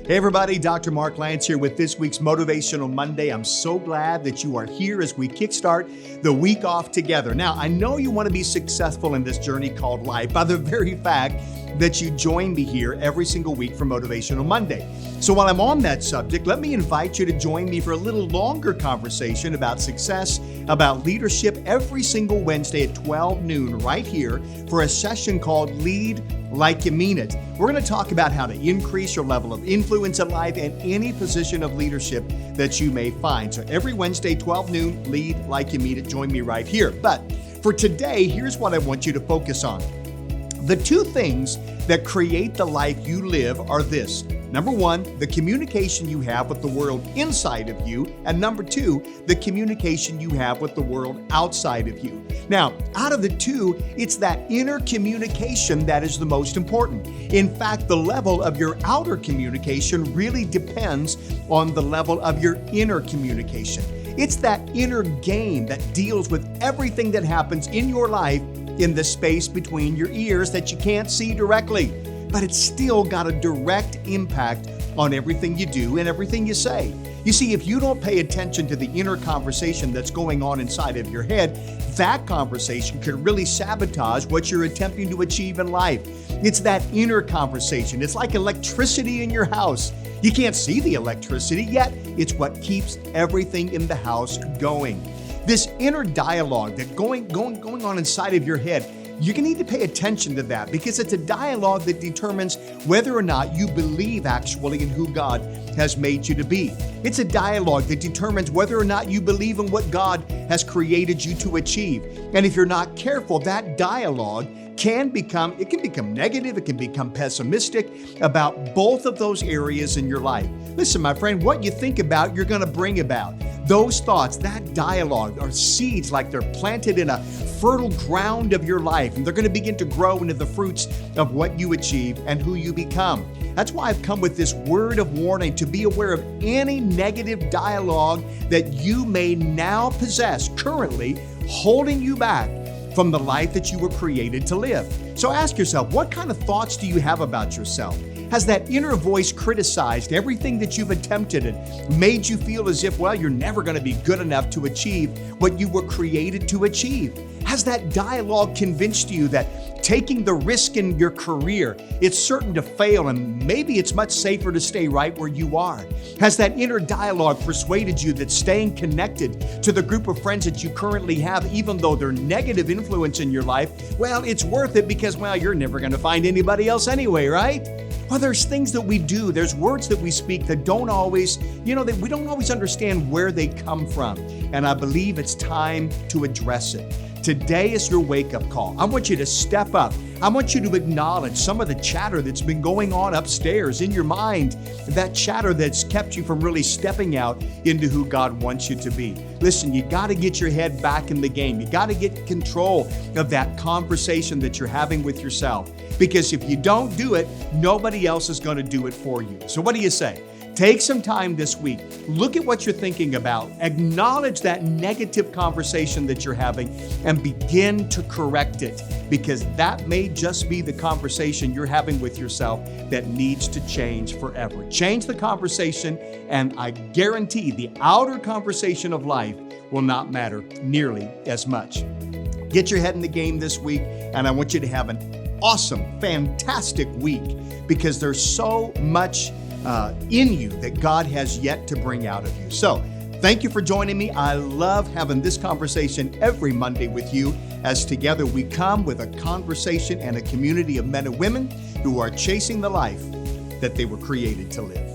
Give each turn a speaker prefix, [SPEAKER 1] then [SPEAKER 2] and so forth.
[SPEAKER 1] Hey everybody, Dr. Mark Lantz here with this week's Motivational Monday. I'm so glad that you are here as we kickstart the week off together. Now, I know you want to be successful in this journey called life by the very fact that you join me here every single week for Motivational Monday. So while I'm on that subject, let me invite you to join me for a little longer conversation about success, about leadership every single Wednesday at 12 noon right here for a session called Lead Like You Mean It. We're going to talk about how to increase your level of influence in life and any position of leadership that you may find. So every Wednesday, 12 noon, Lead Like You Mean It. Join me right here. But for today, here's what I want you to focus on. The two things that create the life you live are this. Number one, the communication you have with the world inside of you. And number two, the communication you have with the world outside of you. Now, out of the two, it's that inner communication that is the most important. In fact, the level of your outer communication really depends on the level of your inner communication. It's that inner game that deals with everything that happens in your life in the space between your ears that you can't see directly, but it's still got a direct impact on everything you do and everything you say. You see, if you don't pay attention to the inner conversation that's going on inside of your head, that conversation could really sabotage what you're attempting to achieve in life. It's that inner conversation. It's like electricity in your house. You can't see the electricity, yet it's what keeps everything in the house going. This inner dialogue that's going on inside of your head, you're going to need to pay attention to that because it's a dialogue that determines whether or not you believe actually in who God has made you to be. It's a dialogue that determines whether or not you believe in what God has created you to achieve. And if you're not careful, that dialogue can become negative, it can become pessimistic about both of those areas in your life. Listen, my friend, what you think about, you're going to bring about. Those thoughts, that dialogue are seeds like they're planted in a fertile ground of your life, and they're going to begin to grow into the fruits of what you achieve and who you become. That's why I've come with this word of warning to be aware of any negative dialogue that you may now possess currently holding you back from the life that you were created to live. So ask yourself, what kind of thoughts do you have about yourself? Has that inner voice criticized everything that you've attempted and made you feel as if, well, you're never going to be good enough to achieve what you were created to achieve? Has that dialogue convinced you that taking the risk in your career, it's certain to fail and maybe it's much safer to stay right where you are? Has that inner dialogue persuaded you that staying connected to the group of friends that you currently have, even though they're negative influence in your life, well, it's worth it because, well, you're never going to find anybody else anyway, right? Well, there's things that we do, there's words that we speak that don't always, that we don't always understand where they come from. And I believe it's time to address it. Today is your wake-up call. I want you to step up. I want you to acknowledge some of the chatter that's been going on upstairs in your mind, that chatter that's kept you from really stepping out into who God wants you to be. Listen, you got to get your head back in the game. You got to get control of that conversation that you're having with yourself. Because if you don't do it, nobody else is going to do it for you. So what do you say? Take some time this week. Look at what you're thinking about. Acknowledge that negative conversation that you're having and begin to correct it, because that may just be the conversation you're having with yourself that needs to change forever. Change the conversation, and I guarantee the outer conversation of life will not matter nearly as much. Get your head in the game this week, and I want you to have an awesome, fantastic week, because there's so much in you that God has yet to bring out of you. So thank you for joining me. I love having this conversation every Monday with you, as together we come with a conversation and a community of men and women who are chasing the life that they were created to live.